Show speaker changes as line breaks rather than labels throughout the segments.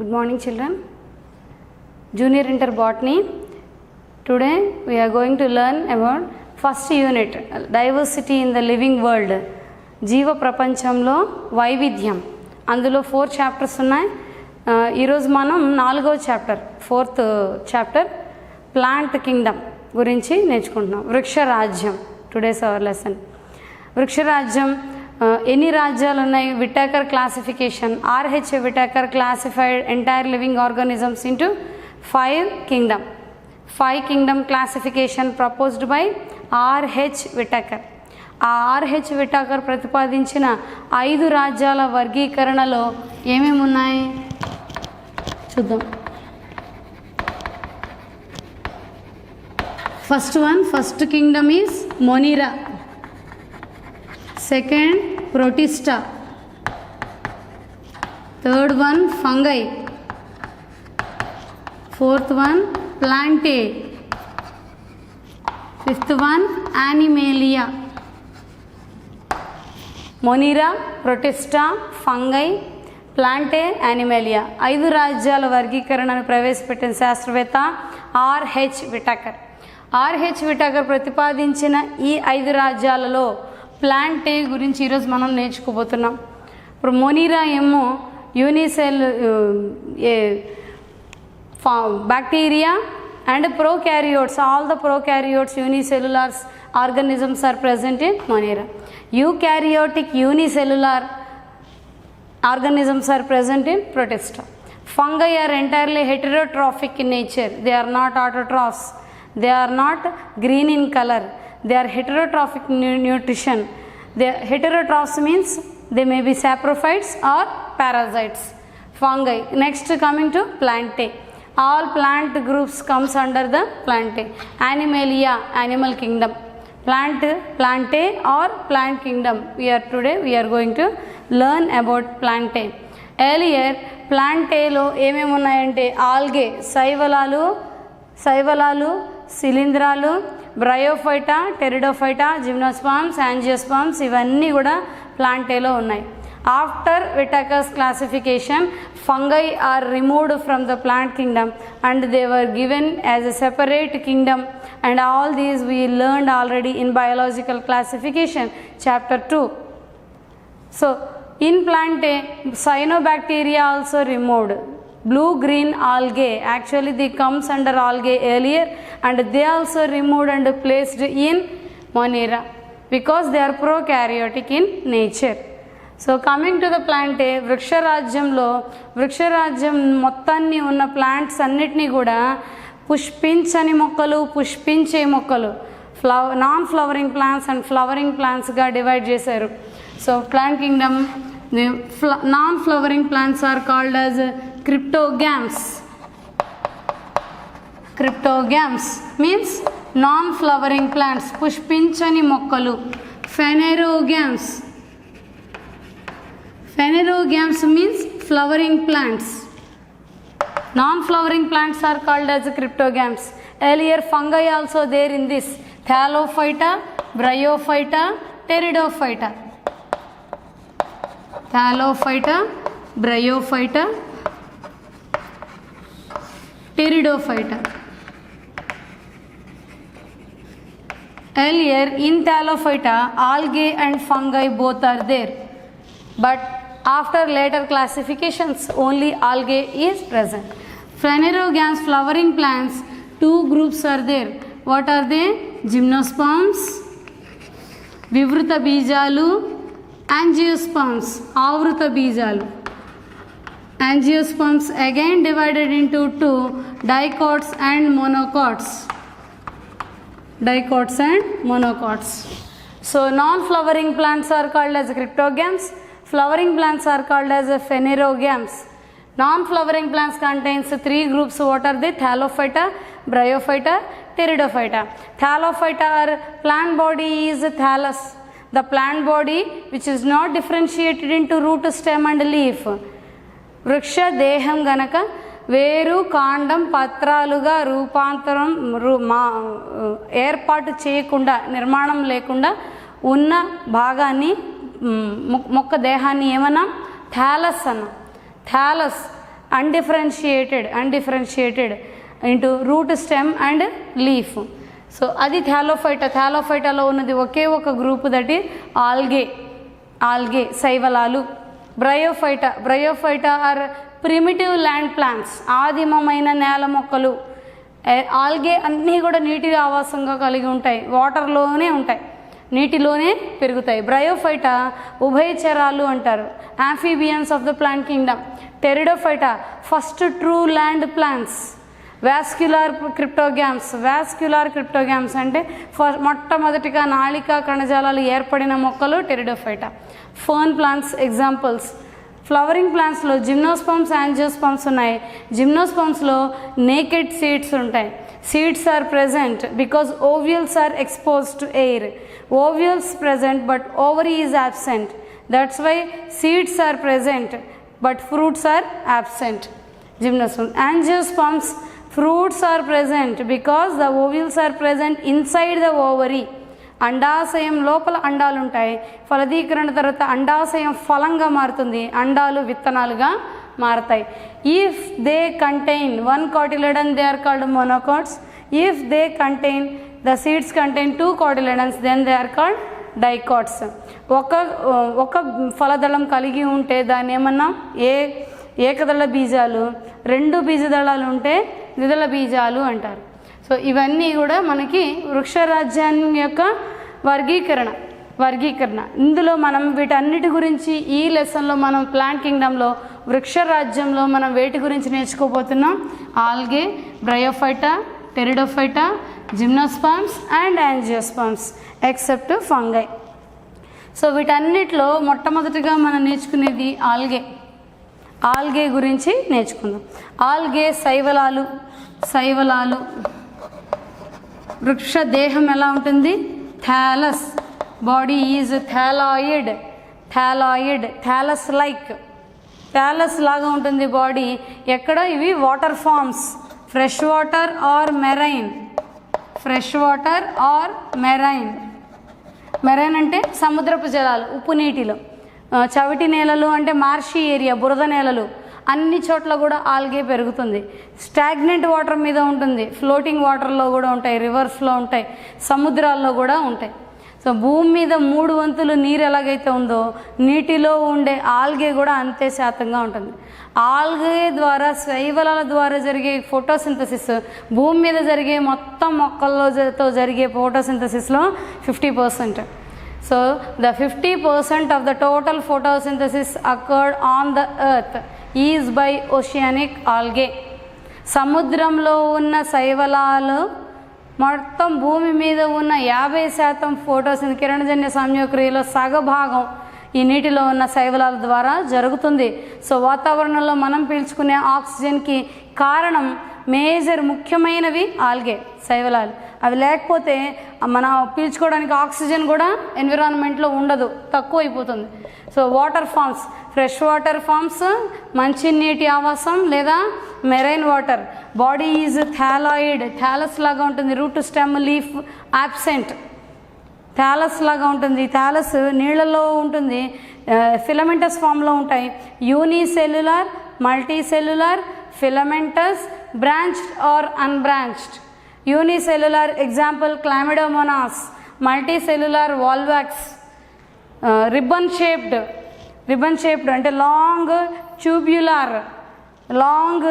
Good morning, children. Junior Inter Botany. Today we are going to learn about first unit, diversity in the living world. జీవ ప్రపంచంలో వైవిధ్యం. అందులో 4 chapters ఉన్నాయి. ఈరోజు మనం 4వ chapter, 4th chapter plant kingdom గురించి నేర్చుకుంటున్నాం. వృక్షరాజ్యం. Today's our lesson. వృక్షరాజ్యం ఎన్ని రాజ్యాలు ఉన్నాయి? Whittaker classification, RH Whittaker classified entire living organisms into 5 kingdom. 5 kingdom classification proposed by RH Whittaker. ఆ ఆర్హెచ్ విటాకర్ ప్రతిపాదించిన 5 రాజ్యాల వర్గీకరణలో ఏమేమి ఉన్నాయి చూద్దాం. First Kingdom is మొనిరా. Second, Protista. Third one, fungi. Fourth one, Plantae. Fifth one, Animalia. Monera, Protista, fungi, Plantae, Animalia. 5 రాజ్యాల వర్గీకరణను ప్రవేశపెట్టిన శాస్త్రవేత్త ఆర్హెచ్ విటాకర్. ఆర్హెచ్ విటాకర్ ప్రతిపాదించిన ఈ 5 రాజ్యాలలో ప్లాంటే గురించి ఈరోజు మనం నేర్చుకోబోతున్నాం. ఇప్పుడు మొనిరా ఏమో unicell bacteria and prokaryotes. All the prokaryotes unicellular organisms are present in Monera. Eukaryotic unicellular organisms are present in Protista. Fungi are entirely heterotrophic in nature. They are not autotrophs. They are not green in color. They are heterotrophic nutrition. They heterotrophs means they may be saprophytes or parasites. Fungi. Next, coming to Plantae. All plant groups comes under the Plantae. Animalia, animal kingdom. Plantae or plant kingdom. Today we are going to learn about Plantae. Earlier Plantae లో ఏమేమి ఉన్నాయంటే algae, శైవలాలు, శిలీంధ్రాలు, Bryophyta, Pteridophyta, gymnosperms, angiosperms ఇవన్నీ కూడా ప్లాంటేలో ఉన్నాయి. After Whittaker's classification, fungi are removed from the plant kingdom and they were given as a separate kingdom and all these we learned already in biological classification chapter 2. So in Plantae, cyanobacteria also removed. Blue green algae, actually they comes under algae earlier and they also removed and placed in Monera because they are prokaryotic in nature. So coming to the Plantae, వృక్షరాజ్యం మొత్తాన్ని ఉన్న plants అన్నిటినీ కూడా పుష్పించని మొక్కలు, పుష్పించే మొక్కలు, non flowering plants and flowering ప్లాంట్స్గా డివైడ్ చేశారు. So plant kingdom, non flowering plants are called as cryptogams. Cryptogams means non flowering plants, పుష్పించని మొక్కలు. Phanerogams means flowering plants. Non-flowering plants are called as cryptogams. Earlier fungi also there in this. Thallophyta, Bryophyta, Pteridophyta. Thallophyta, Bryophyta, Pteridophyta. Earlier in Thallophyta, algae and fungi both are there. But after later classifications, only algae is present. Phanerogams, flowering plants, 2 groups are there. What are they? Gymnosperms, Vivruta Bijalu, Angiosperms, Avruta Bijalu. Angiosperms again divided into 2, dicots and monocots. Dicots and monocots. So non-flowering plants are called as cryptogams. Flowering plants are called as phanerogams. Non-flowering plants contains 3 groups. What are they? Thallophyta, Bryophyta, Pteridophyta. Thallophyta or plant body is thallus, the plant body which is not differentiated into root, stem and leaf. వృక్ష దేహం గనక వేరు, కాండం, పత్రాలుగా రూపాంతరం ఏర్పాటు చేయకుండా, నిర్మాణం లేకుండా ఉన్న భాగాన్ని, మొక్క దేహాన్ని ఏమన్నా థాలస్ అన్న. Thallus undifferentiated into root, stem and leaf. So అది థాలోఫైటాలో ఉన్నది ఒకే ఒక గ్రూప్, దట్ ఈజ్ ఆల్గే శైవలాలు. Bryophyta are primitive land plants, ఆదిమమైన నేల మొక్కలు. ఆల్గే అన్నీ కూడా నీటి ఆవాసంగా కలిగి ఉంటాయి, వాటర్లోనే ఉంటాయి, నీటిలోనే పెరుగుతాయి. బ్రయోఫైటా ఉభయచరాలు అంటారు, amphibians of the plant kingdom. Pteridophyta first true land plants. Vascular cryptogams అంటే మొట్టమొదటిగా నాళికా కణజాలాలు ఏర్పడిన మొక్కలు Pteridophyta. Fern plants examples. Flowering ప్లాంట్స్లో జిమ్నోస్పర్మ్స్, యాంజియోస్పర్మ్స్ ఉన్నాయి. జిమ్నోస్పర్మ్స్లో నేకెడ్ సీడ్స్ ఉంటాయి. Seeds are present because ovules are exposed to air. Ovules present but ovary is absent. That's why seeds are present but fruits are absent. Gymnosperms. Angiosperms, fruits are present because the ovules are present inside the ovary. అండాశయం లోపల అండాలు ఉంటాయి. ఫలదీకరణ తర్వాత అండాశయం ఫలంగా మారుతుంది, అండాలు విత్తనాలుగా మారతాయి. If they contain one cotyledon they are called monocots. If they contain, the seeds contain two cotyledons, then they are called dicots. ఒక ఫలదళం కలిగి ఉంటే దాన్ని ఏమన్నా ఏకదళ బీజాలు, రెండు బీజదళాలు ఉంటే ద్విదళ బీజాలు అంటారు. సో ఇవన్నీ కూడా మనకి వృక్షరాజ్యాన్ని యొక్క వర్గీకరణ. ఇందులో మనం వీటన్నిటి గురించి ఈ లెసన్లో మనం ప్లాంట్ కింగ్డమ్లో వృక్షరాజ్యంలో మనం వేటి గురించి నేర్చుకోబోతున్నాం? Algae, Bryophyta, Pteridophyta, gymnosperms and angiosperms except fungi. So వీటన్నిటిలో మొట్టమొదటిగా మనం నేర్చుకునేది ఆల్గే గురించి నేర్చుకుందాం. ఆల్గే శైవలాలు. వృక్ష దేహం ఎలా ఉంటుంది? Thallus. Body is thalloid. Thallus లాగా ఉంటుంది బాడీ. ఎక్కడ? ఇవి water forms, fresh water or marine. Marine అంటే సముద్రపు జలాలు, ఉప్పు నీటిలో. చవిటి నేలలు అంటే మార్షీ ఏరియా, బురద నేలలు, అన్ని చోట్ల కూడా ఆల్గే పెరుగుతుంది. స్టాగ్నెంట్ వాటర్ మీద ఉంటుంది, ఫ్లోటింగ్ వాటర్లో కూడా ఉంటాయి, రివర్స్లో ఉంటాయి, సముద్రాల్లో కూడా ఉంటాయి. సో భూమి మీద 3 వంతులు నీరు ఎలాగైతే ఉందో నీటిలో ఉండే ఆల్గే కూడా అంతే శాతంగా ఉంటుంది. ఆల్గే ద్వారా, శైవలాల ద్వారా జరిగే ఫోటోసింథసిస్ భూమి మీద జరిగే మొత్తం మొక్కలతో జరిగే ఫోటోసింథసిస్లో 50%. So the 50% of the total photosynthesis occurred on the earth is by oceanic algae. సముద్రంలో ఉన్న శైవలాలు మొత్తం భూమి మీద ఉన్న 50% కిరణజన్య సంయోగక్రియలో సగభాగం ఈ నీటిలో ఉన్న శైవలాల ద్వారా జరుగుతుంది. సో వాతావరణంలో మనం పీల్చుకునే ఆక్సిజన్కి కారణం ముఖ్యమైనవి ఆల్గే, శైవలాలు. అవి లేకపోతే మనం పీల్చుకోవడానికి ఆక్సిజన్ కూడా ఎన్విరాన్మెంట్లో ఉండదు, తక్కువ అయిపోతుంది. So water forms, fresh water forms, మంచినీటి ఆవాసం లేదా marine water. Body is thalloid, thallus లాగా ఉంటుంది. Root, stem, leaf absent. Thallus లాగా ఉంటుంది. థాలస్ నీళ్ళలో ఉంటుంది, ఫిలమెంటస్ ఫామ్లో ఉంటాయి. Unicellular, multicellular, filamentous, branched or unbranched. Unicellular example Chlamydomonas. Multicellular Volvox. Ribbon shaped అంటే long tubular, long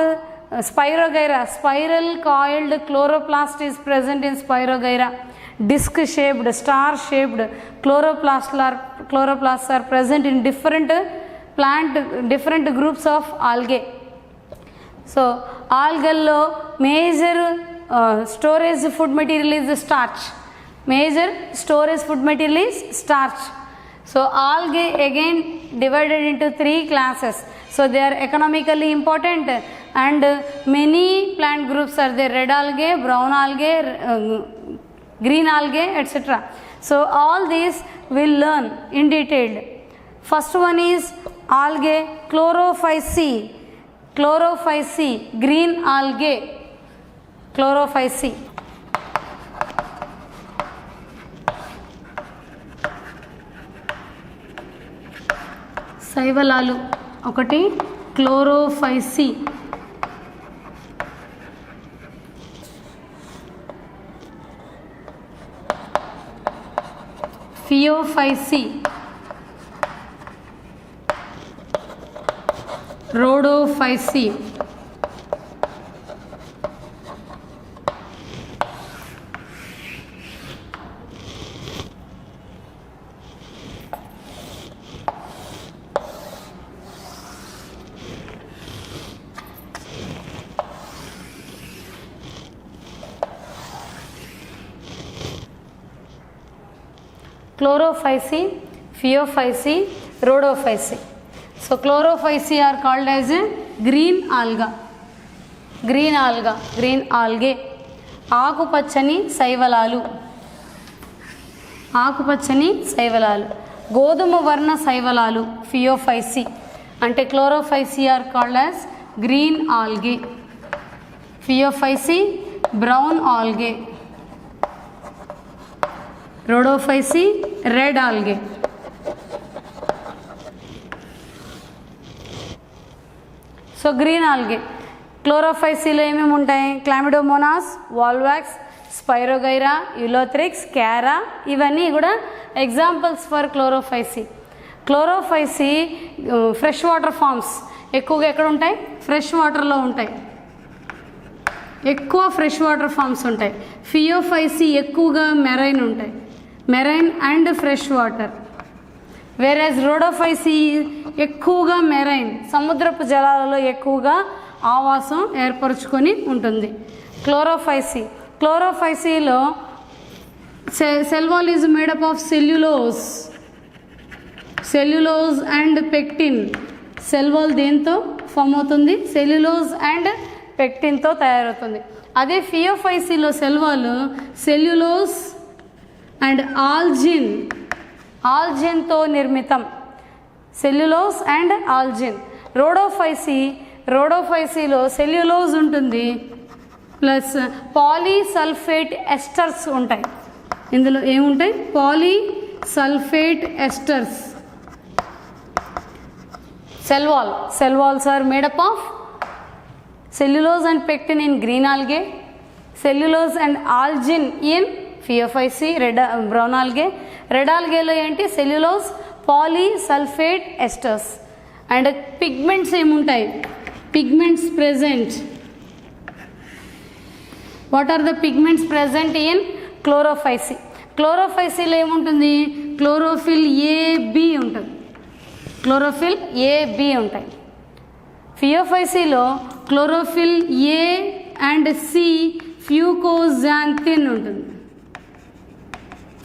Spirogyra. Spiral coiled chloroplast is present in Spirogyra. Disc shaped, star shaped chloroplasts are present in different groups of algae. So algae major storage food material is starch. So algae again divided into 3 classes. So they are economically important and many plant groups are there: red algae, brown algae, green algae, etc. So all these we'll learn in detail. First one is algae chlorophyceae, green algae, chlorophyceae. శైవలాలు ఒకటి, క్లోరోఫైసీ. Phaeophyceae, Rhodophyceae, chlorophysi, phaeophysi, rhodophysi. So chlorophysi are called as a green alga, green alga, green algae. ఆకుపచ్చని శైవలాలు, ఆకుపచ్చని శైవలాలు. గోధుమ వర్ణ శైవలాలు Phaeophyceae. అంటే Chlorophyceae are called as green algae, Phaeophyceae brown algae, Rhodophyceae red algae. So green algae. క్లోరోఫైసీలో ఏమేమి ఉంటాయి? Chlamydomonas, Volvox, Spirogyra, Ulothrix, Chara, ఇవన్నీ కూడా examples for Chlorophyceae. Chlorophyceae fresh water forms ఎక్కువగా ఎక్కడ ఉంటాయి? ఫ్రెష్ వాటర్లో ఉంటాయి, ఎక్కువ ఫ్రెష్ వాటర్ ఫామ్స్ ఉంటాయి. ఫియోఫైసీ ఎక్కువగా మెరైన్ ఉంటాయి, marine and fresh water. Whereas Rhodophyceae ఎక్కువగా మెరైన్, సముద్రపు జలాలలో ఎక్కువగా ఆవాసం ఏర్పరచుకొని ఉంటుంది. క్లోరోఫైసీ, క్లోరోఫైసీలో cell wall is made up of cellulose, cellulose and pectin. Cell wall దేంతో ఫామ్ అవుతుంది? సెల్యులోజ్ అండ్ పెక్టిన్తో తయారవుతుంది. అదే ఫియోఫైసీలో cell wall cellulose and algin, ఆల్జిన్తో నిర్మితం, సెల్యులోజ్ అండ్ ఆల్జిన్. రోడోఫైసీ, రోడోఫైసీలో సెల్యులోజ్ ఉంటుంది ప్లస్ పాలీసల్ఫేట్ ఎస్టర్స్ ఉంటాయి. ఇందులో ఏముంటాయి? Polysulfate esters. Cell wall, cell walls are made up of cellulose and pectin in green algae, cellulose and algin in phaeophysi, brown algae. Red algae లో ఏంటి? cellulose, polysulfate esters. And pigments ఏముంటాయి? Pigments present. What are the pigments present in Chlorophyceae? క్లోరోఫైసీలో ఏముంటుంది? Chlorophyll AB ఉంటుంది, chlorophyll AB ఉంటాయి. ఫియోఫైసీలో chlorophyll A and C fucoxanthin ఉంటుంది,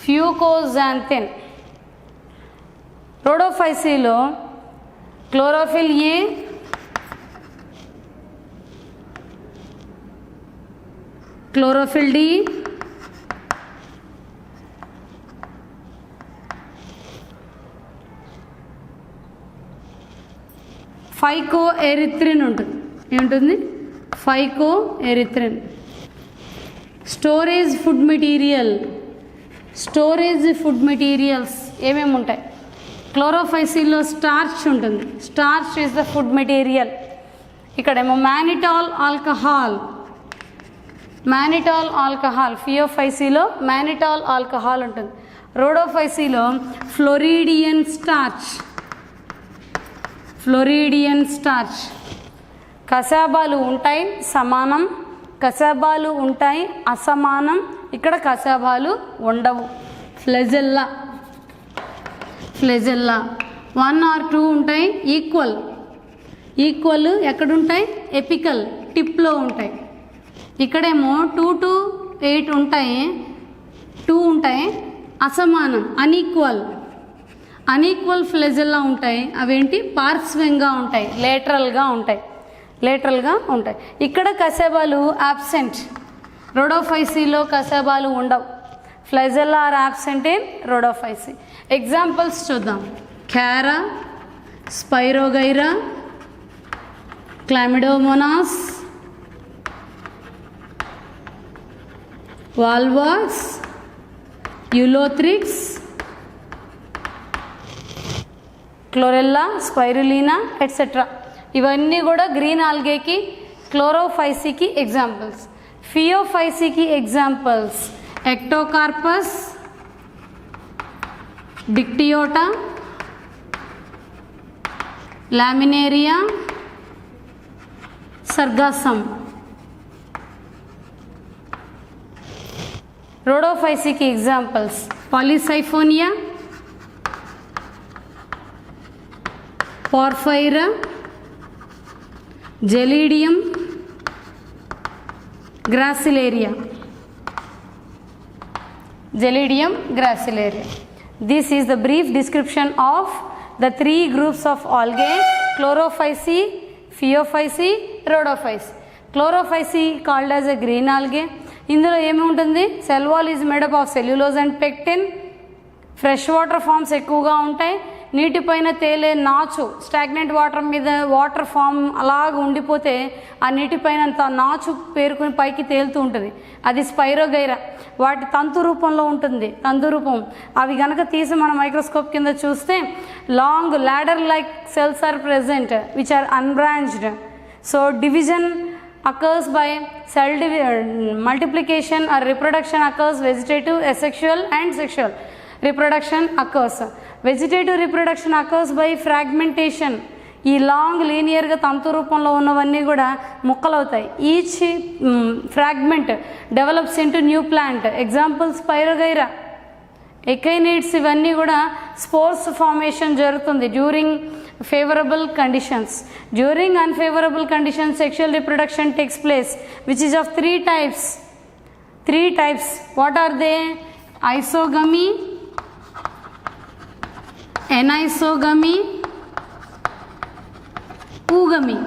fucoxanthin. రోడోఫైసీలో chlorophyll A, chlorophyll D, phycoerythrin ఉంటుంది. ఏముంటుంది? Phycoerythrin. Storage food material, storage food materials ఏమేమి ఉంటాయి? క్లోరోఫైసీలో స్టార్చ్ ఉంటుంది, starch is the food material. ఇక్కడేమో మానిటాల్ ఆల్కహాల్, మానిటాల్ ఆల్కహాల్. ఫియోఫైసీలో మానిటాల్ ఆల్కహాల్ ఉంటుంది. రోడోఫైసీలో ఫ్లోరిడియన్ స్టార్చ్, ఫ్లోరిడియన్ స్టార్చ్. కసాబాలు ఉంటాయి సమానం, కసాబాలు ఉంటాయి అసమానం. ఇక్కడ కసాబాలు ఉండవు. ఫ్లెజెల్లా, ఫ్లెజెల్లా 1 or 2 ఉంటాయి. ఈక్వల్, ఈక్వల్ ఎక్కడుంటాయి? ఎపికల్ టిప్లో ఉంటాయి. ఇక్కడేమో 2 to 8 ఉంటాయి, 2 ఉంటాయి. అసమానం, అన్ఈక్వల్, అన్ఈక్వల్ ఫ్లెజెల్లా ఉంటాయి. అవేంటి? పార్శ్వంగా ఉంటాయి, లేటరల్గా ఉంటాయి, లేటరల్గా ఉంటాయి. ఇక్కడ కసేబాలు యాబ్సెంట్. రోడోఫైసీలో కసేబాలు ఉండవు. Flagella are absent in Rhodophyceae. Examples చూద్దాం. Chara, Spirogyra, Chlamydomonas, Volvox, Ulothrix, Chlorella, Spirulina etcetera. ఇవన్నీ కూడా గ్రీన్ ఆల్గేకి, క్లోరోఫైసీకి ఎగ్జాంపుల్స్. ఫియోఫైసీకి examples Ectocarpus, Dictyota, Laminaria, Sargassum. రోడోఫైసీకి examples Polysiphonia, Porphyra, Gelidium, Gracilaria. Gelidium gracilaria. This is the brief description of the three groups of algae: Chlorophyceae, Phaeophyceae, Rhodophyceae. Chlorophyceae called as a green algae. ఇందులో ఏమి ఉంటుంది? Cell wall is made up of cellulose and pectin. Fresh water forms ఎక్కువగా ఉంటాయి. నీటిపైన తేలే నాచు, stagnant water మీద water form అలాగ ఉండిపోతే ఆ నీటిపైన నాచు పేరుకుని పైకి తేలుతూ ఉంటుంది. అది స్పైరోగైరా. వాటి తంతు రూపంలో ఉంటుంది. తంతు రూపం అవి కనుక తీసి మన మైక్రోస్కోప్ కింద చూస్తే long ladder like cells are present which are unbranched. So division occurs by cell multiplication or reproduction occurs. Vegetative, asexual and sexual reproduction occurs. Vegetative reproduction occurs by fragmentation. ఈ లాంగ్ లీనియర్గా తంతు రూపంలో ఉన్నవన్నీ కూడా ముక్కలవుతాయి. Each fragment develops into new plant. Example Spirogyra, ఎకైనిడ్స్. ఇవన్నీ కూడా స్పోర్స్ ఫార్మేషన్ జరుగుతుంది during favourable conditions. During unfavourable conditions sexual reproduction takes place which is of three types. What are they? Isogamy, anisogamy, oogamy.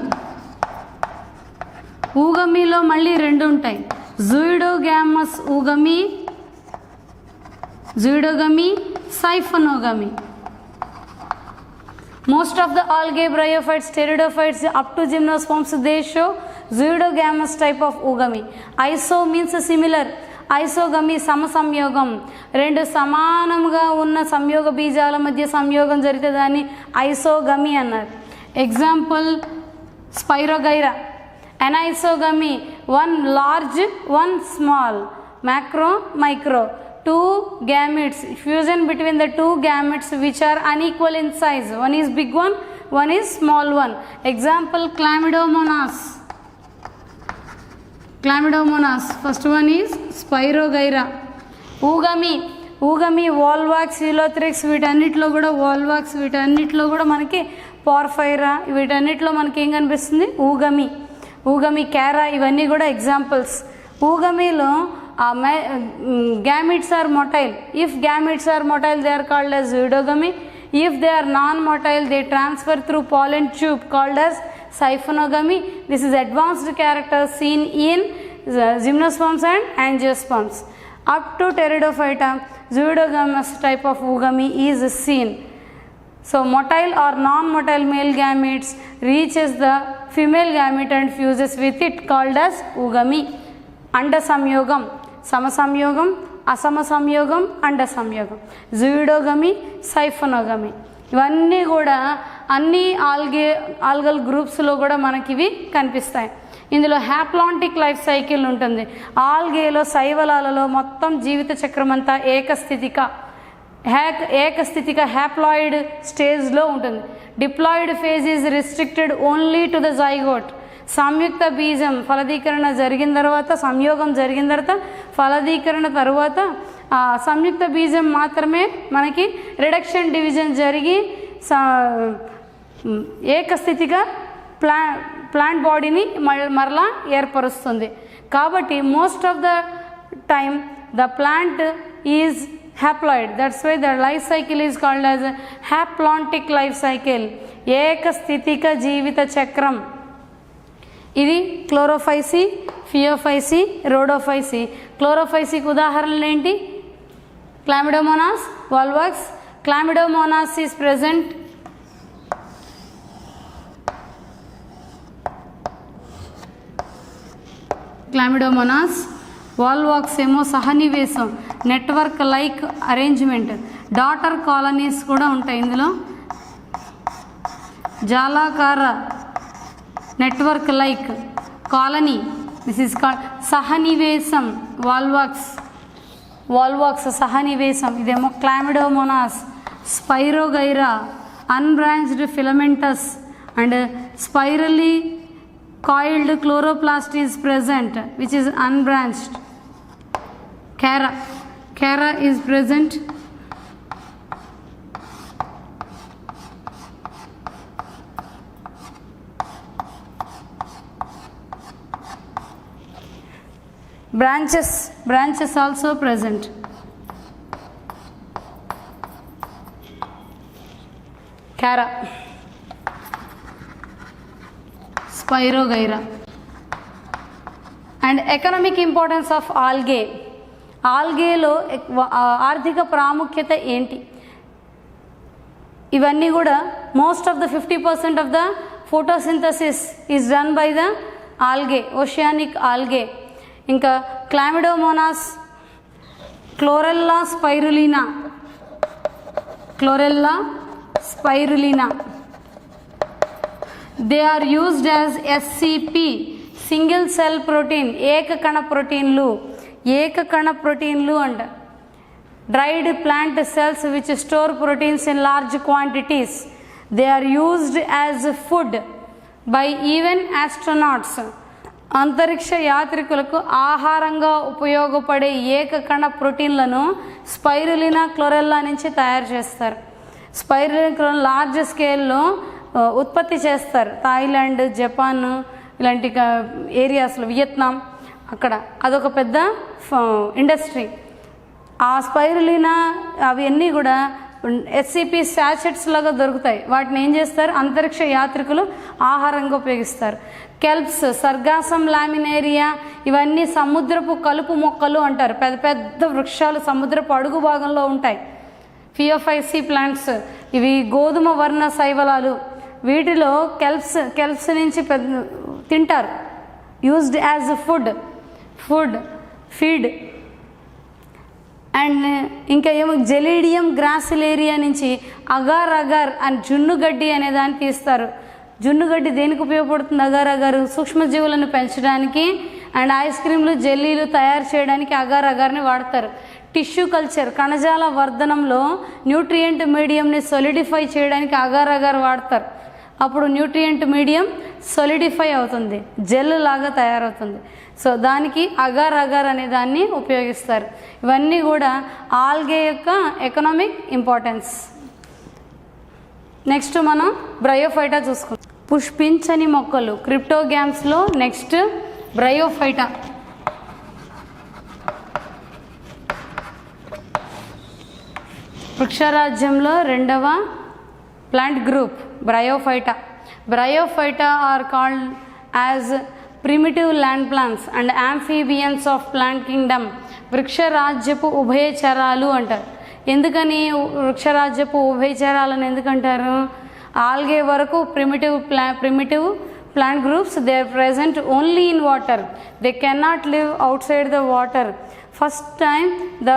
ఊగమిలో మళ్ళీ రెండు ఉంటాయి: జూయిడోగామస్ జూయిడోగమి, సైఫోనోగమి. Most of the algae, bryophytes, pteridophytes up to gymnosperms, they show zooidogamous type of ugami. Iso means similar. ఐసోగమి సమసంయోగం. రెండు సమానంగా ఉన్న సంయోగ బీజాల మధ్య సంయోగం జరిగితే దాన్ని ఐసోగమి అన్నారు. Example Spirogyra. Anisogamy, one large one small, macro micro. Two gametes, fusion between the two gametes which are unequal in size. One is big one is small one. Example Chlamydomonas. First one is Spirogyra. Oogamy Volvox, Ulothrix, వీటన్నిటిలో కూడా మనకి పోర్ఫైరా, వీటన్నిటిలో మనకి ఏం కనిపిస్తుంది? ఊగమి, క్యారా, ఇవన్నీ కూడా examples. ఊగమిలో gametes are motile. If gametes are motile, they are called as zooidogamy. If they are non-motile, they transfer through pollen tube called as siphonogamy. This is advanced character seen in gymnosperms and angiosperms. Up to Pteridophyta, zooidogamous type of ugamy is seen. So motile or non-motile male gametes reaches the female gamete and fuses with it called as ugamy. అండ సంయోగం, సమసంయోగం, అసమ సంయోగం, అండ సంయోగం, జూయిడోగమి, సైఫోనోగమి. ఇవన్నీ కూడా అన్ని algal గ్రూప్స్లో కూడా మనకి ఇవి కనిపిస్తాయి. ఇందులో హ్యాప్లాంటిక్ లైఫ్ సైకిల్ ఉంటుంది. ఆల్గేలో, శైవలాలలో మొత్తం జీవిత చక్రం అంతా ఏకస్థితిక హ్యాప్లాయిడ్ స్టేజ్లో ఉంటుంది. Diploid phase is restricted only to the zygote. సంయుక్త బీజం ఫలదీకరణ జరిగిన తర్వాత, సంయోగం జరిగిన తర్వాత, ఫలదీకరణ తర్వాత సంయుక్త బీజం మాత్రమే మనకి రిడక్షన్ డివిజన్ జరిగి ఏకస్థితిగా ప్లాంట్ బాడీని మరలా ఏర్పరుస్తుంది. కాబట్టి most of the time the plant is haploid. That's why the life cycle is called as haplontic life cycle, ఏకస్థితిక జీవిత చక్రం. ఇది క్లోరోఫైసీ, ఫియోఫైసీ, రోడోఫైసీ. క్లోరోఫైసీకి ఉదాహరణలు ఏంటి? Chlamydomonas, Volvox. Chlamydomonas is present Chlamydomonas. Volvox ఏమో సహనివేశం, network like arrangement. Daughter colonies కూడా ఉంటాయి ఇందులో. జాలాకార, network like colony. This is called సహనివేశం. వాల్వాక్స్ సహనివేశం. ఇదేమో Chlamydomonas. Spirogyra, unbranched filamentous and spirally coiled chloroplast is present, which is unbranched. Chara is present. Branches also present. Chara, Spirogyra. And economic importance of algae. ఆల్గేలో ఆర్థిక ప్రాముఖ్యత ఏంటి? ఇవన్నీ కూడా most of the 50% of the photosynthesis is done by the algae, oceanic algae. ఇంకా Chlamydomonas, Chlorella Spirulina, they are used as SCP, single cell protein, ఏకకణ ప్రోటీన్లు అంట. Dried plant cells which store proteins in large quantities. They are used as food by even astronauts. అంతరిక్ష యాత్రికులకు ఆహారంగా ఉపయోగపడే ఏకకణ ప్రోటీన్లను spirulina, chlorella నుంచి తయారు చేస్తారు. స్పైరులినా లార్జ్ స్కేల్లో ఉత్పత్తి చేస్తారు. థాయిలాండ్, జపాన్ ఇలాంటి ఏరియాస్లో, వియత్నాం, అక్కడ అదొక పెద్ద ఇండస్ట్రీ. ఆ స్పైరులినా అవన్నీ కూడా SCP శాచెట్స్ లాగా దొరుకుతాయి. వాటిని ఏం చేస్తారు? అంతరిక్ష యాత్రికులు ఆహారంగా ఉపయోగిస్తారు. కెల్ప్స్, సర్గాసం లామినేరియా, ఇవన్నీ సముద్రపు కలుపు మొక్కలు అంటారు. పెద్ద పెద్ద వృక్షాలు సముద్రపు అడుగు భాగంలో ఉంటాయి. ఫియోఫైసీ ప్లాంట్స్, ఇవి గోధుమ వర్ణ శైవలాలు. వీటిలో కెల్ప్స్ నుంచి తింటారు. Used as feed. అండ్ ఇంకా ఏమో జెలీడియం గ్రాసిలేరియా నుంచి అగార్ అని జున్నుగడ్డి అనే దాన్ని తీస్తారు. జున్నుగడ్డి దేనికి ఉపయోగపడుతుంది? అగార్ సూక్ష్మజీవులను పెంచడానికి అండ్ ఐస్ క్రీమ్లు, జెల్లీలు తయారు చేయడానికి అగార్ని వాడతారు. టిష్యూ కల్చర్, కణజాల వర్ధనంలో న్యూట్రియంట్ మీడియంని సొలిడిఫై చేయడానికి అగార్ వాడతారు. అప్పుడు న్యూట్రియంట్ మీడియం సొలిడిఫై అవుతుంది, జెల్ లాగా తయారవుతుంది. సో దానికి అగార్ అనే దాన్ని ఉపయోగిస్తారు. ఇవన్నీ కూడా ఆల్గే యొక్క ఎకనామిక్ ఇంపార్టెన్స్. నెక్స్ట్ మనం బ్రయోఫైటా చూసుకుంటాం. పుష్పించని మొక్కలు క్రిప్టోగ్యామ్స్లో నెక్స్ట్ బ్రయోఫైటా. వృక్షరాజ్యంలో రెండవ plant group Bryophyta. Bryophyta are called as primitive land plants and amphibians of plant kingdom. వృక్షరాజ్యపు ఉభయచరాలు అంటారు. ఎందుకని వృక్షరాజ్యపు ఉభయచరాలను ఎందుకంటారు? ఆల్గే వరకు primitive plant groups, they are present only in water, they cannot live outside the water. First time the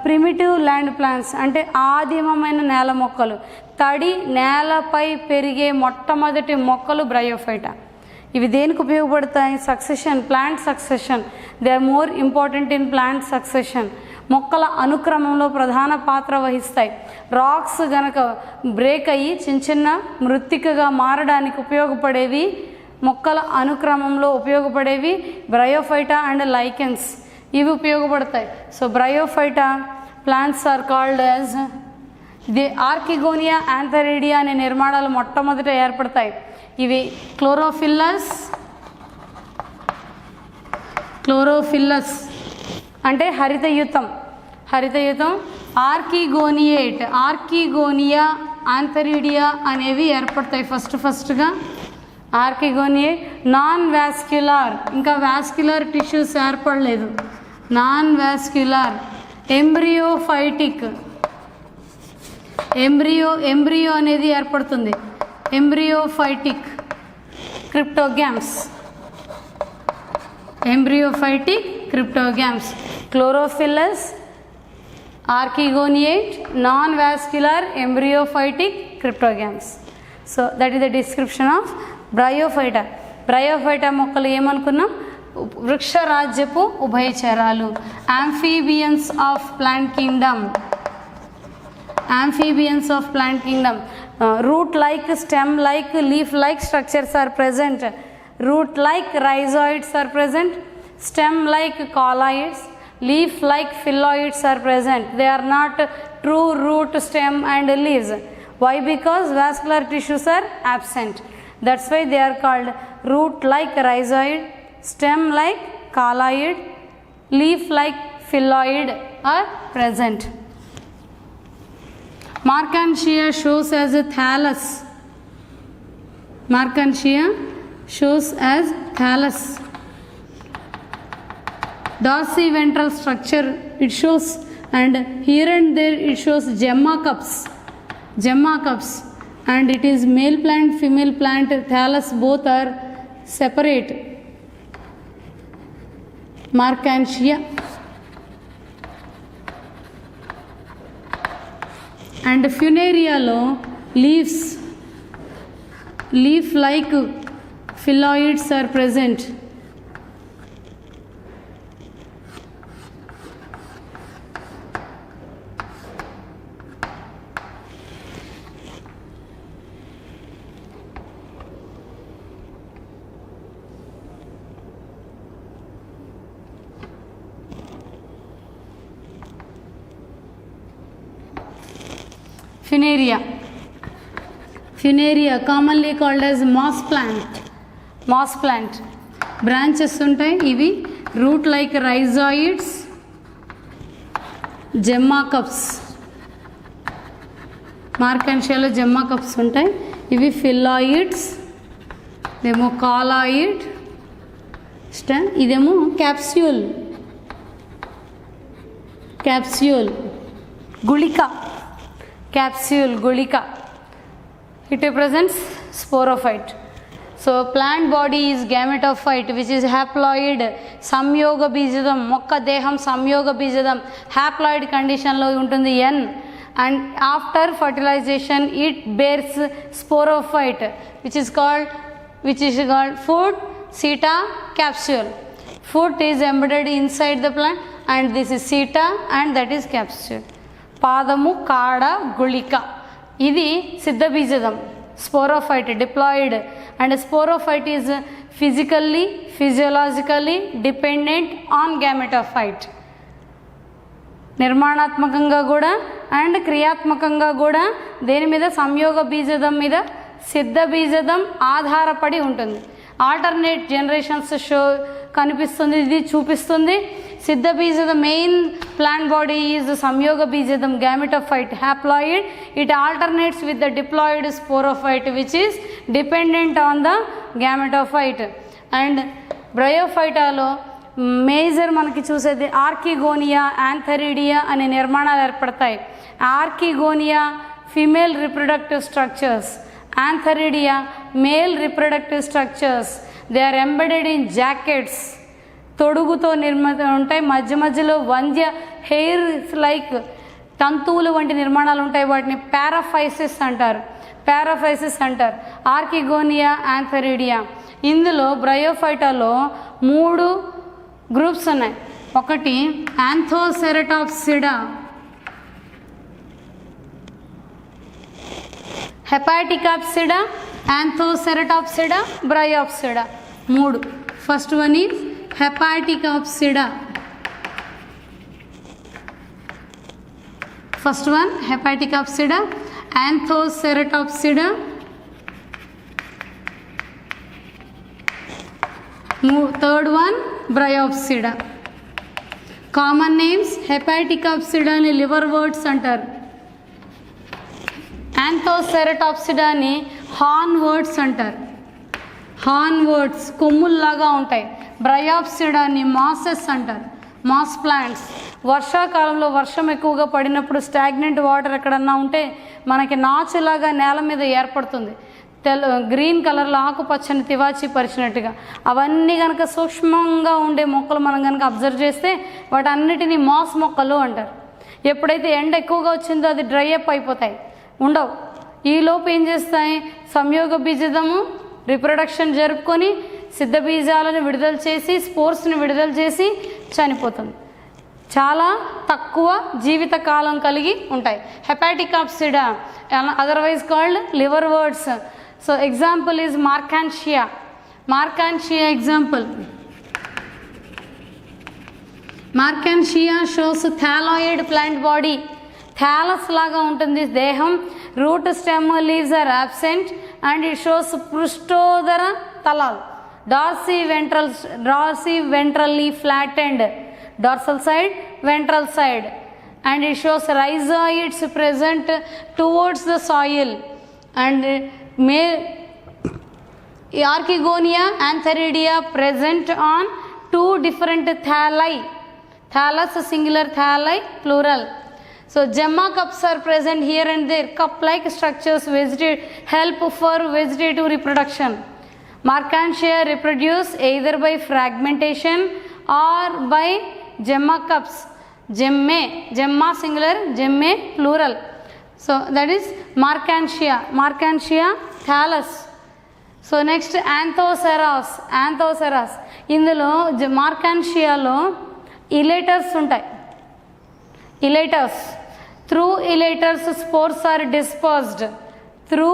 primitive land plants అంటే ఆదిమమైన నేల మొక్కలు, తడి నేలపై పెరిగే మొట్టమొదటి మొక్కలు బ్రయోఫైటా. ఇవి దేనికి ఉపయోగపడతాయి? Succession, plant succession. They are more important in plant succession. మొక్కల అనుక్రమంలో ప్రధాన పాత్ర వహిస్తాయి. రాక్స్ గనక బ్రేక్ అయ్యి చిన్న మృత్తికగా మారడానికి ఉపయోగపడేవి, మొక్కల అనుక్రమంలో ఉపయోగపడేవి బ్రయోఫైటా అండ్ లైకెన్స్, ఇవి ఉపయోగపడతాయి. So Bryophyta plants are called as the archegonia, antheridia అనే నిర్మాణాలు మొట్టమొదట ఏర్పడతాయి. ఇవి క్లోరోఫిల్లస్ అంటే హరితయుతం. ఆర్కిగోనియా, యాంథరిడియా అనేవి ఏర్పడతాయి ఫస్ట్గా. ఆర్కిగోనియేట్, నాన్ వాస్క్యులార్, ఇంకా వాస్క్యులర్ టిష్యూస్ ఏర్పడలేదు. నాన్ వాస్క్యులార్, ఎంబ్రియోఫైటిక్, ఎంబ్రియో అనేది ఏర్పడుతుంది. Embryophytic cryptogams, chlorophyllous, archegoniate, non vascular, embryophytic cryptogams. So that is the description of Bryophyta. బ్రయోఫైటా మొక్కలు ఏమనుకున్నాం? వృక్షరాజ్యపు ఉభయచరాలు, amphibians of plant kingdom. amphibians of plant kingdom. Root like, stem like, leaf like structures are present. Root like rhizoids are present, stem like colloids, leaf like phylloids are present. They are not true root, stem and leaves. Why? Because vascular tissues are absent. That's why they are called root like rhizoid, stem like colloid, leaf like phylloid are present. Markantia shows as a thallus. Markantia shows as thallus. Dorsiventral structure it shows, and here and there it shows gemma cups. Gemma cups, and it is male plant, female plant, thallus both are separate. Markantia. And funaria lo leaves, leaf like phylloids are present. Funaria. Funaria commonly called as moss plant. Moss plant. Branches ఉంటాయి ఇవి root like rhizoids, gemma cups. మార్కంషియాలో gemma cups ఉంటాయి ఇవి phylloids, ఇదేమో colloid, ఇదేమో capsule. Capsule. Gulika. Capsule, gulika. It represents sporophyte. So plant body is gametophyte, which is haploid. Samyoga bijadam, mokka deham samyoga bijadam, haploid condition lo untundi N, and after fertilization it bears sporophyte, which is called foot seta capsule. Foot is embedded inside the plant, and this is seta, and that is capsule. పాదము కాడ గుళిక ఇది సిద్ధబీజదం sporophyte diploid, and sporophyte is physically physiologically dependent on gametophyte. నిర్మాణాత్మకంగా కూడా and క్రియాత్మకంగా కూడా దేని మీద? సంయోగ బీజదం మీద సిద్ధ బీజదం ఆధారపడి ఉంటుంది. ఆల్టర్నేట్ జనరేషన్స్ షో కనిపిస్తుంది, ఇది చూపిస్తుంది. సిద్ధ బీజద మెయిన్ ప్లాంట్ బాడీ ఈజ్ సంయోగ బీజదం gametophyte haploid. It alternates with the diploid sporophyte which is dependent on the gametophyte. And bryophytaలో మేజర్ మనకి చూసేది ఆర్కిగోనియా, యాంథరిడియా అనే నిర్మాణాలు ఏర్పడతాయి. Archegonia female reproductive structures, antheridia male reproductive structures. They are embedded in jackets, తొడుగుతో నిర్మిత ఉంటాయి. మధ్య మధ్యలో వంద్య హెయిర్స్ లైక్ తంతువులు వంటి నిర్మాణాలు ఉంటాయి. వాటిని పారాఫైసిస్ అంటారు. పారాఫైసిస్ అంటారు ఆర్కిగోనియా, యాంథరిడియా. ఇందులో బ్రయోఫైటాలో 3 గ్రూప్స్ ఉన్నాయి. ఒకటి Anthocerotopsida, Hepaticopsida, Anthocerotopsida, Bryopsida. 3. First one is Hepaticopsida. First one Hepaticopsida, Anthocerotopsida. Third one Bryopsida. Common names హెపాటికాప్సిడాని లివర్ వర్డ్స్ అంటారు. యాంథోసెరటాప్సిడాని హార్న్ వర్డ్స్ అంటారు. హార్న్ వర్డ్స్ కొమ్ముల్లాగా ఉంటాయి. బ్రయోప్సిడాని మాసెస్ అంటారు. Moss plants. వర్షాకాలంలో వర్షం ఎక్కువగా పడినప్పుడు స్టాగ్నెంట్ వాటర్ ఎక్కడన్నా ఉంటే మనకి నాచులాగా నేల మీద ఏర్పడుతుంది. గ్రీన్ కలర్లో ఆకుపచ్చని తివాచి పరిచినట్టుగా. అవన్నీ కనుక సూక్ష్మంగా ఉండే మొక్కలు మనం కనుక అబ్జర్వ్ చేస్తే వాటన్నిటినీ మాస్ మొక్కలు అంటారు. ఎప్పుడైతే ఎండ ఎక్కువగా వచ్చిందో అది డ్రై అప్ అయిపోతాయి, ఉండవు. ఈలోపు ఏం చేస్తాయి? సంయోగ బీజదము రిప్రొడక్షన్ జరుపుకొని సిద్ధ బీజాలను విడుదల చేసి స్పోర్స్ని విడుదల చేసి చనిపోతుంది. చాలా తక్కువ జీవితకాలం కలిగి ఉంటాయి. Hepaticopsida otherwise called liverworts. So example is Marchantia. Marchantia example, Marchantia shows thalloid plant body. Thallus లాగా ఉంటుంది దేహం. Root, stem, leaves are absent and it shows పృష్ఠోదర తలాలు. Dorsiventrally flattened, dorsal side, ventral side, and it shows rhizoids present towards the soil, and Archegonia antheridia present on two different thalli. Thallus singular, thalli plural. So gemma cups are present here and there. Cup-like structures help for vegetative reproduction. Markantia reproduce either by fragmentation or by gemma cups. Gemma singular, gemme plural. So that is Markantia thallus. So next Anthoceras. ఇందులో మార్కాన్షియాలో elaters ఉంటాయి. Elaters through elaters spores are dispersed. Through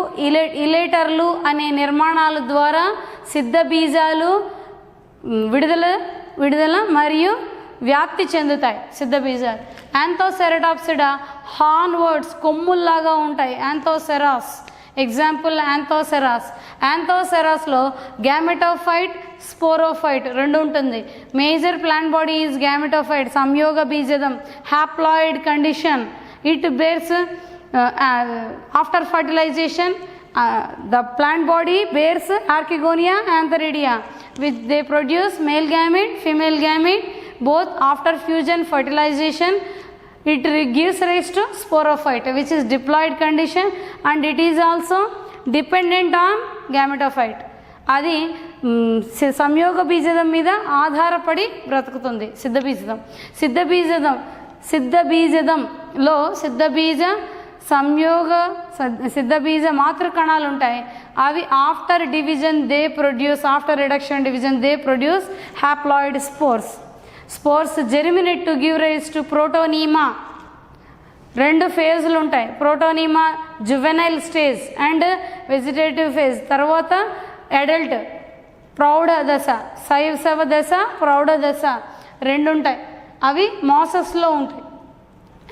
ఇలేటర్లు అనే నిర్మాణాల ద్వారా సిద్ధ బీజాలు విడుదల మరియు వ్యాప్తి చెందుతాయి సిద్ధ బీజాలు. యాంథోసెరటాప్సిడా హార్న్వర్డ్స్ కొమ్ముల్లాగా ఉంటాయి. Anthoceros example Anthoceros. యాంథోసెరాస్లో గ్యామెటోఫైట్, స్పోరోఫైట్ రెండు ఉంటుంది. Major plant body is gametophyte, సంయోగ బీజదం, haploid condition. It bears after fertilization the plant body bears Archegonia antheridia, which they produce male gamete, female gamete. Both after fusion fertilization it gives rise to sporophyte, which is diploid condition, and it is also dependent on gametophyte. అది సంయోగ బీజదం మీద ఆధారపడి బ్రతుకుతుంది సిద్ధబీజదంలో సిద్ధబీజ మాతృ కణాలు ఉంటాయి. అవి after reduction division they produce haploid spores germinate to give rise to protonema. రెండు ఫేజ్లు ఉంటాయి. Protonema juvenile stage and vegetative phase. తర్వాత అడల్ట్ ప్రౌఢ దశ, శైశవ దశ, ప్రౌఢ దశ రెండు ఉంటాయి. అవి మాసస్లో ఉంటాయి.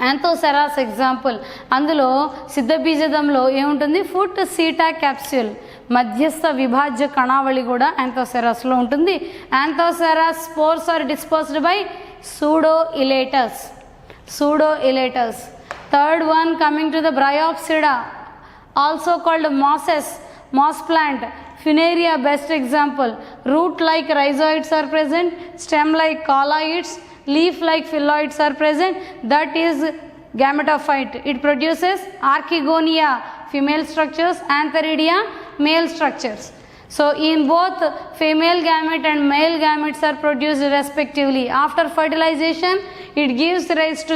Anthoceros example. అందులో సిద్ధబీజదంలో ఏముంటుంది? ఫుట్ సీటా క్యాప్స్యూల్, మధ్యస్థ విభాజ్య కణావళి కూడా యాంథోసెరాస్లో ఉంటుంది. Anthoceros spores are dispersed by pseudo elaters. Third one coming to the Bryopsida, also called moss plant. Funaria best example. Root like rhizoids are present, stem like colloids, leaf like phylloids are present. That is gametophyte. It produces Archegonia female structures, Antheridia male structures. So in both female gamete and male gametes are produced respectively. After fertilization it gives rise to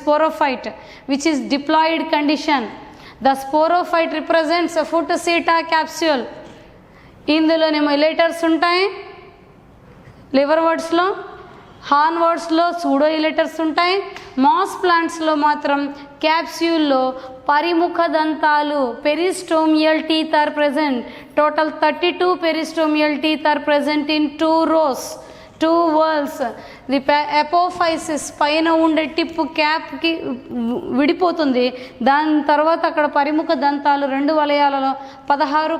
sporophyte, which is diploid condition. The sporophyte represents a foot seta capsule. ఇందులోనేమో elaters ఉంటాయి లివర్ వర్డ్స్లో, హార్న్ వర్డ్స్లో pseudo elaters ఉంటాయి. Moss ప్లాంట్స్లో మాత్రం క్యాప్స్యూల్లో పరిముఖ దంతాలు, peristomial teeth are present. Total 32 peristomial teeth are present in 2 rows, 2 whorls. The apophysis పైన ఉండే టిప్ క్యాప్కి విడిపోతుంది. దాని తర్వాత అక్కడ పరిముఖ దంతాలు 2 వలయాలలో 16,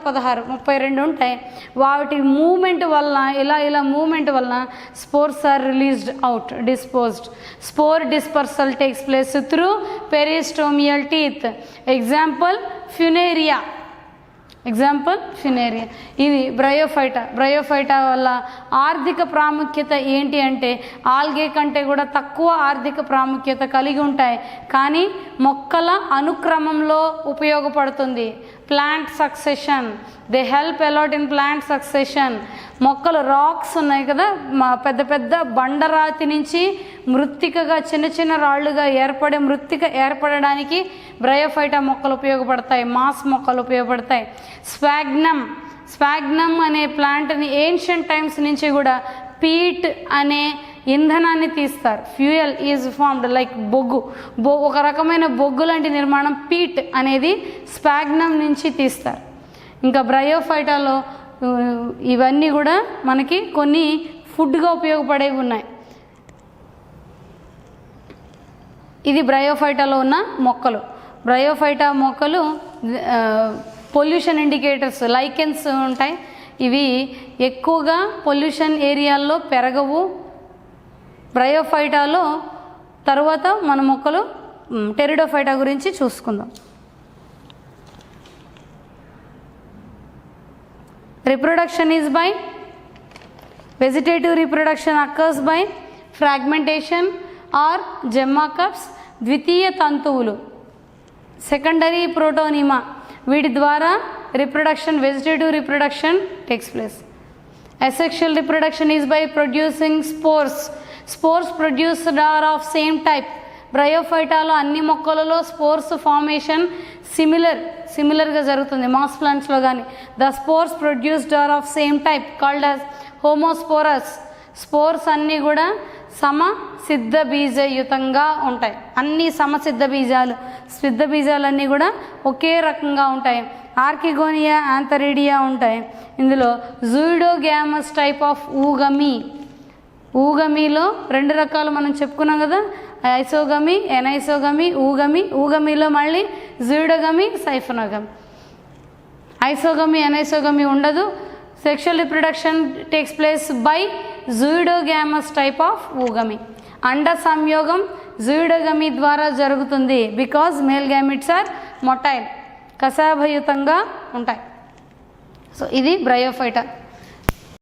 32 ఉంటాయి. వాటి మూమెంట్ వలన ఇలా మూమెంట్ వలన spores are released out, disposed. Spore dispersal takes place through peristomial teeth. Example Funaria. ఇది బ్రయోఫైటా వల్ల ఆర్థిక ప్రాముఖ్యత ఏంటి అంటే ఆల్గే కంటే కూడా తక్కువ ఆర్థిక ప్రాముఖ్యత కలిగి ఉంటాయి, కానీ మొక్కల అనుక్రమంలో ఉపయోగపడుతుంది. Plant succession, they help a lot in plant succession. మొక్కలు రాక్స్ ఉన్నాయి కదా, పెద్ద పెద్ద బండరాతి నుంచి మృత్తికగా చిన్న రాళ్ళుగా మృత్తిక ఏర్పడడానికి బ్రయోఫైటా మొక్కలు ఉపయోగపడతాయి, మాస్ మొక్కలు ఉపయోగపడతాయి. స్వాగ్నమ్ అనే ప్లాంట్ని ఏన్షియంట్ టైమ్స్ నుంచి కూడా పీట్ అనే ఇంధనాన్ని తీస్తారు. ఫ్యూయల్ ఈజ్ ఫార్మ్డ్ లైక్ బొగ్గు, ఒక రకమైన బొగ్గు లాంటి నిర్మాణం పీట్ అనేది స్పాగ్నమ్ నుంచి తీస్తారు. ఇంకా బ్రయోఫైటాలో ఇవన్నీ కూడా మనకి కొన్ని ఫుడ్గా ఉపయోగపడేవి ఉన్నాయి. ఇది బ్రయోఫైటాలో ఉన్న మొక్కలు. బ్రయోఫైటా మొక్కలు పొల్యూషన్ ఇండికేటర్స్, లైకెన్స్ ఉంటాయి. ఇవి ఎక్కువగా పొల్యూషన్ ఏరియాల్లో పెరగవు. బ్రయోఫైటాలో తర్వాత మన మొక్కలు టెరిడోఫైటా గురించి చూసుకుందాం. Reproduction is by vegetative reproduction occurs by fragmentation or gemma cups. ద్వితీయ తంతువులు సెకండరీ ప్రోటోనిమా, వీటి ద్వారా reproduction, vegetative reproduction takes place. Asexual reproduction is by producing spores. Spores produced are of same type. బ్రయోఫైటాలో అన్ని మొక్కలలో spores formation సిమిలర్గా జరుగుతుంది. Moss ప్లాంట్స్లో కానీ the spores produced are of same type called as homosporous. Spores అన్నీ కూడా సమసిద్ధ బీజయుతంగా ఉంటాయి. అన్ని సమసిద్ధ బీజాలు, సిద్ధ బీజాలన్నీ కూడా ఒకే రకంగా ఉంటాయి. ఆర్కిగోనియా, యాంథరిడియా ఉంటాయి. ఇందులో జూయిడోగ్యామస్ టైప్ ఆఫ్ ఊగమి. ఊగమిలో 2 రకాలు మనం చెప్పుకున్నాం కదా, ఐసోగమి, ఎనైసోగమి, ఊగమి. ఊగమిలో మళ్ళీ జూయిడోగమి, సైఫోనోగమి. ఐసోగమి, ఎనైసోగమి ఉండదు. Sexual reproduction takes place by zooidogamous type of oogamy. అండ సంయోగం జూయిడోగమి ద్వారా జరుగుతుంది. Because male gametes are motile, కశాభయుతంగా ఉంటాయి. సో ఇది బ్రయోఫైటా.